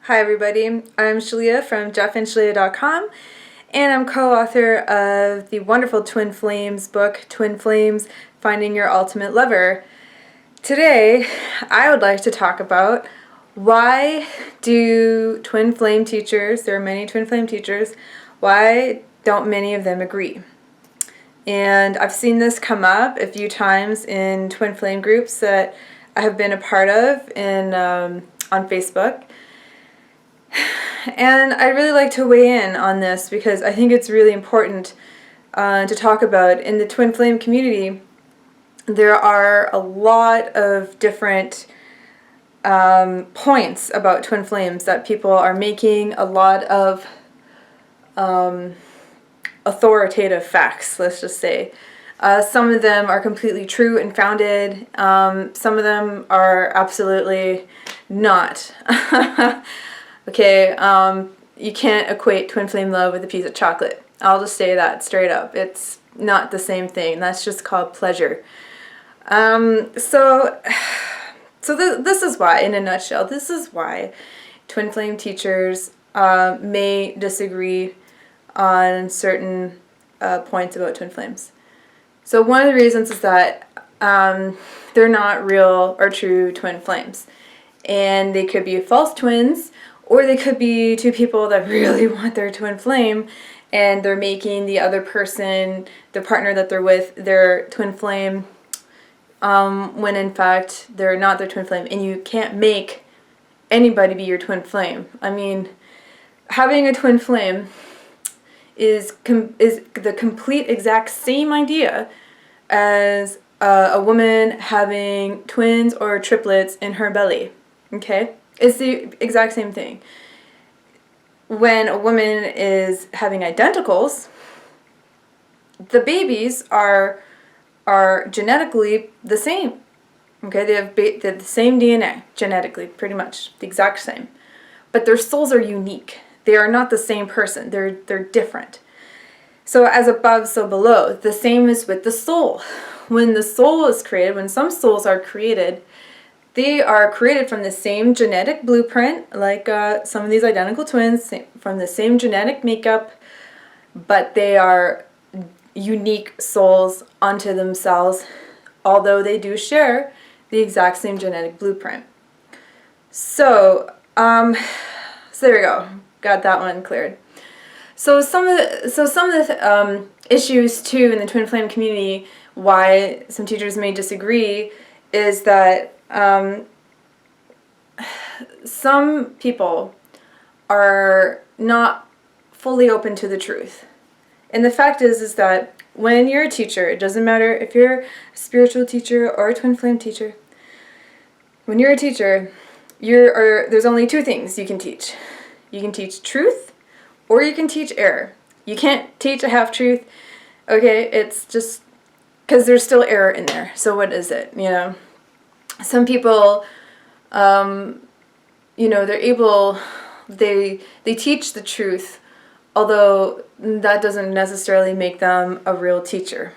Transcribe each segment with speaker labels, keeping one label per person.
Speaker 1: Hi everybody, I'm Shaleia from jeffandshaleia.com, and I'm co-author of the wonderful Twin Flames book, Twin Flames, Finding Your Ultimate Lover. Today, I would like to talk about why do twin flame teachers, there are many twin flame teachers, why don't many of them agree? And I've seen this come up a few times in twin flame groups that I have been a part of on Facebook. And I'd really like to weigh in on this because I think it's really important to talk about. In the twin flame community, there are a lot of different points about twin flames that people are making, a lot of authoritative facts, let's just say. Some of them are completely true and founded. Some of them are absolutely not. Okay, you can't equate twin flame love with a piece of chocolate. I'll just say that straight up. It's not the same thing. That's just called pleasure. So this is why, in a nutshell, this is why twin flame teachers may disagree on certain points about twin flames. So one of the reasons is that they're not real or true twin flames. And they could be false twins, or they could be two people that really want their twin flame, and they're making the other person, the partner that they're with, their twin flame, when in fact they're not their twin flame. And you can't make anybody be your twin flame. I mean, having a twin flame is the complete exact same idea as a woman having twins or triplets in her belly. Okay? It's the exact same thing. When a woman is having identicals, the babies are genetically the same. Okay, they have the same DNA genetically, pretty much the exact same, but their souls are unique. They are not the same person. They're different. So as above, so below. The same is with the soul. When the soul is created, when some souls are created, they are created from the same genetic blueprint, like some of these identical twins, from the same genetic makeup, but they are unique souls unto themselves, although they do share the exact same genetic blueprint. So there we go. Got that one cleared. So some of the issues too in the twin flame community, why some teachers may disagree, is that some people are not fully open to the truth. And the fact is that when you're a teacher, it doesn't matter if you're a spiritual teacher or a twin flame teacher, when you're a teacher, there's only two things you can teach. You can teach truth or you can teach error. You can't teach a half-truth. Okay, it's just because there's still error in there. So what is it, you know? Some people, they teach the truth, although that doesn't necessarily make them a real teacher.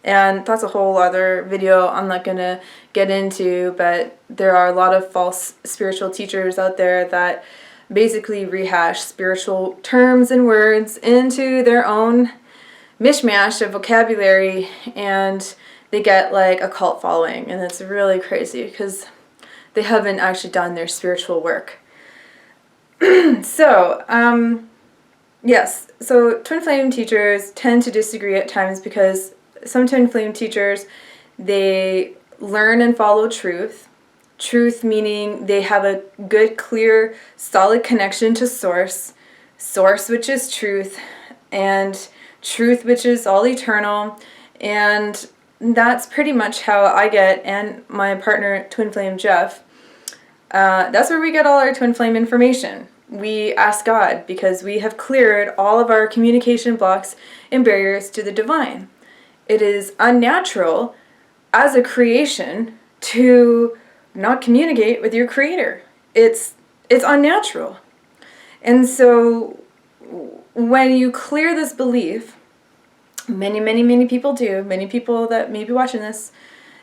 Speaker 1: And that's a whole other video I'm not going to get into, but there are a lot of false spiritual teachers out there that basically rehash spiritual terms and words into their own mishmash of vocabulary, and they get like a cult following, and it's really crazy because they haven't actually done their spiritual work. So, yes, so twin flame teachers tend to disagree at times because some twin flame teachers, they learn and follow truth. Truth meaning they have a good, clear, solid connection to source. Source, which is truth, and truth, which is all eternal. And that's pretty much how I get, and my partner, Twin Flame Jeff, that's where we get all our twin flame information. We ask God because we have cleared all of our communication blocks and barriers to the divine. It is unnatural as a creation to not communicate with your creator. It's unnatural. And so when you clear this belief, many people do, many people that may be watching this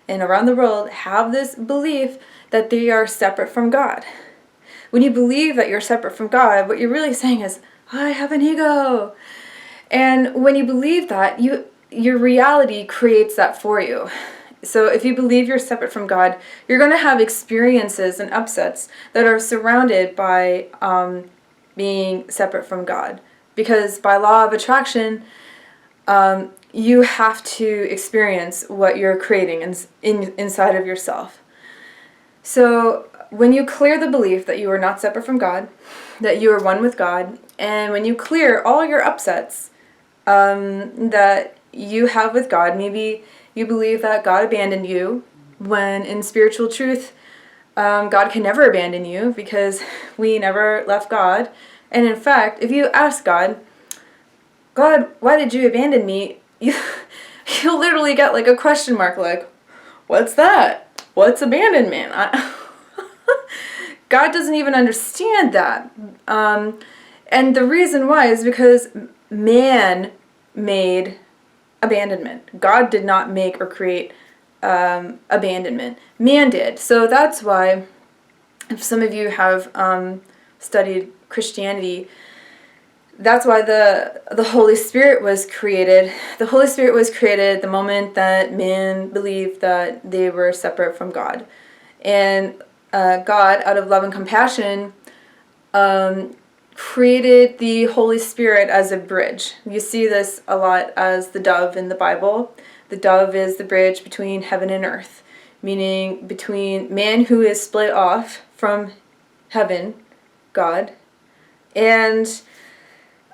Speaker 1: and around the world have this belief that they are separate from God. When you believe that you're separate from God, what you're really saying is, I have an ego. And when you believe that, your reality creates that for you. So if you believe you're separate from God, you're going to have experiences and upsets that are surrounded by being separate from God. Because by law of attraction, you have to experience what you're creating inside of yourself. So when you clear the belief that you are not separate from God, that you are one with God, and when you clear all your upsets that you have with God, maybe you believe that God abandoned you, when in spiritual truth, God can never abandon you because we never left God. And in fact, if you ask God, why did you abandon me? You'll literally get like a question mark, like, what's that? What's abandonment? God doesn't even understand that. And the reason why is because man made abandonment. God did not make or create abandonment. Man did. So that's why, if some of you have studied Christianity, that's why the Holy Spirit was created. The Holy Spirit was created the moment that man believed that they were separate from God. And God, out of love and compassion, created the Holy Spirit as a bridge. You see this a lot as the dove in the Bible. The dove is the bridge between heaven and earth, meaning between man who is split off from heaven, God, and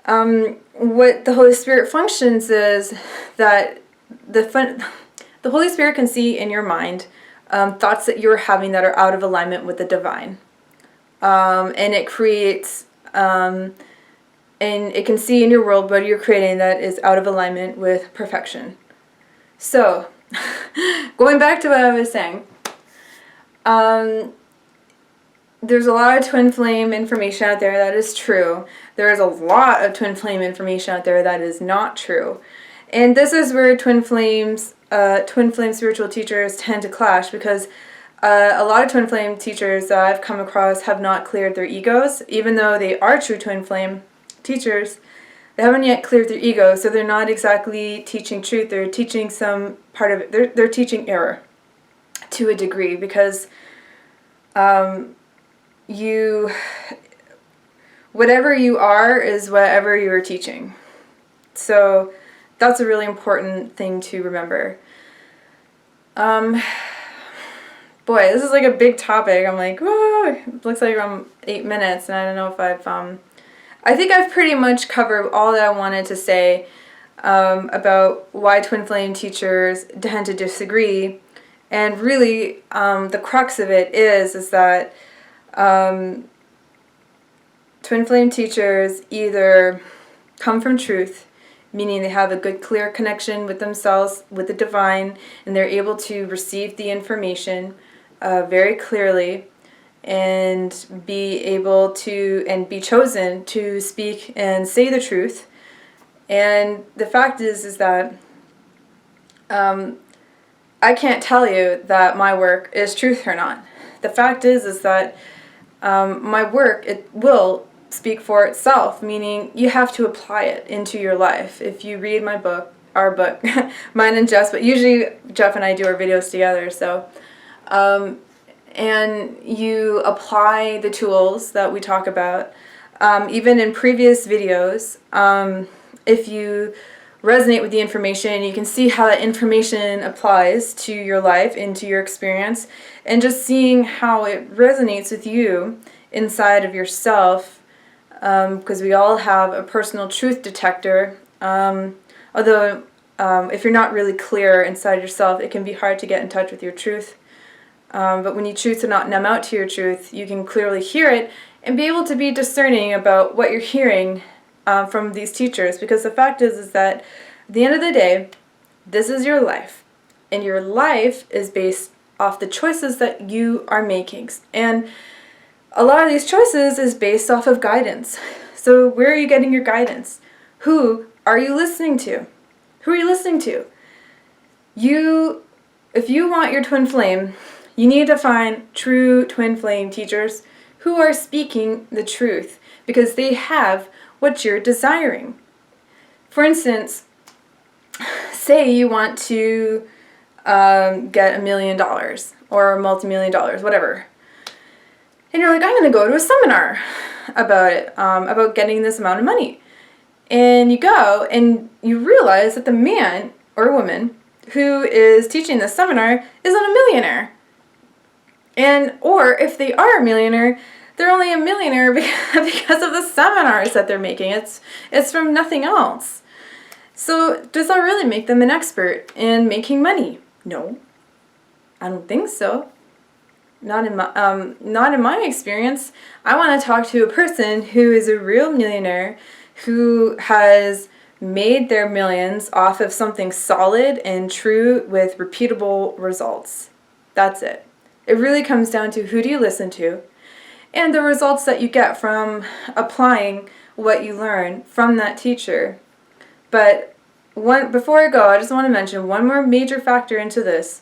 Speaker 1: what the Holy Spirit functions is that the Holy Spirit can see in your mind thoughts that you're having that are out of alignment with the divine. And it creates, and it can see in your world what you're creating that is out of alignment with perfection. So, going back to what I was saying, there's a lot of twin flame information out there that is true. There is a lot of twin flame information out there that is not true. And this is where twin flame spiritual teachers tend to clash, because a lot of twin flame teachers that I've come across have not cleared their egos. Even though they are true twin flame teachers, they haven't yet cleared their ego, so they're not exactly teaching truth. They're teaching some part of it. They're teaching error to a degree, because whatever you are is whatever you're teaching. So that's a really important thing to remember. Boy, this is like a big topic. I'm like, whoa, it looks like I'm 8 minutes, and I don't know if I think I've pretty much covered all that I wanted to say about why twin flame teachers tend to disagree. And really, the crux of it is that twin flame teachers either come from truth, meaning they have a good, clear connection with themselves, with the divine, and they're able to receive the information very clearly, and be able to, and be chosen to speak and say the truth. And the fact is that I can't tell you that my work is truth or not. The fact is that my work, it will speak for itself, meaning you have to apply it into your life. If you read my book, our book, mine and Jeff's, but usually Jeff and I do our videos together, so and you apply the tools that we talk about. Even in previous videos, if you resonate with the information, you can see how that information applies to your life, into your experience, and just seeing how it resonates with you inside of yourself, because we all have a personal truth detector. Although if you're not really clear inside yourself, it can be hard to get in touch with your truth. But when you choose to not numb out to your truth, you can clearly hear it and be able to be discerning about what you're hearing from these teachers. Because the fact is that at the end of the day, this is your life. And your life is based off the choices that you are making. And a lot of these choices is based off of guidance. So where are you getting your guidance? Who are you listening to? Who are you listening to? If you want your twin flame, you need to find true twin flame teachers who are speaking the truth because they have what you're desiring. For instance, say you want to get $1 million or multi-million dollars, whatever. And you're like, I'm going to go to a seminar about it, about getting this amount of money. And you go and you realize that the man or woman who is teaching this seminar isn't a millionaire. Or if they are a millionaire, they're only a millionaire because of the seminars that they're making. It's from nothing else. So does that really make them an expert in making money? No, I don't think so. Not in my experience. I want to talk to a person who is a real millionaire, who has made their millions off of something solid and true with repeatable results. That's it. It really comes down to who do you listen to and the results that you get from applying what you learn from that teacher. But before I go, I just want to mention one more major factor into this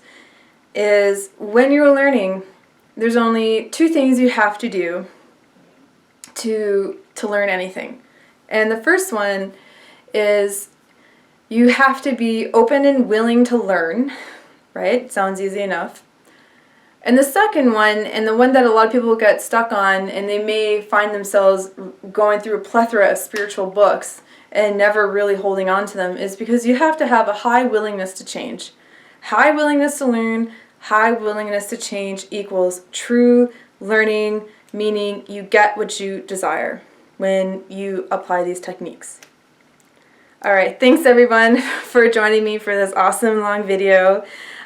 Speaker 1: is when you're learning, there's only 2 things you have to do to learn anything. And the first one is you have to be open and willing to learn, right? Sounds easy enough. And the second one, and the one that a lot of people get stuck on, and they may find themselves going through a plethora of spiritual books and never really holding on to them, is because you have to have a high willingness to change. High willingness to learn, high willingness to change equals true learning, meaning you get what you desire when you apply these techniques. All right, thanks everyone for joining me for this awesome long video.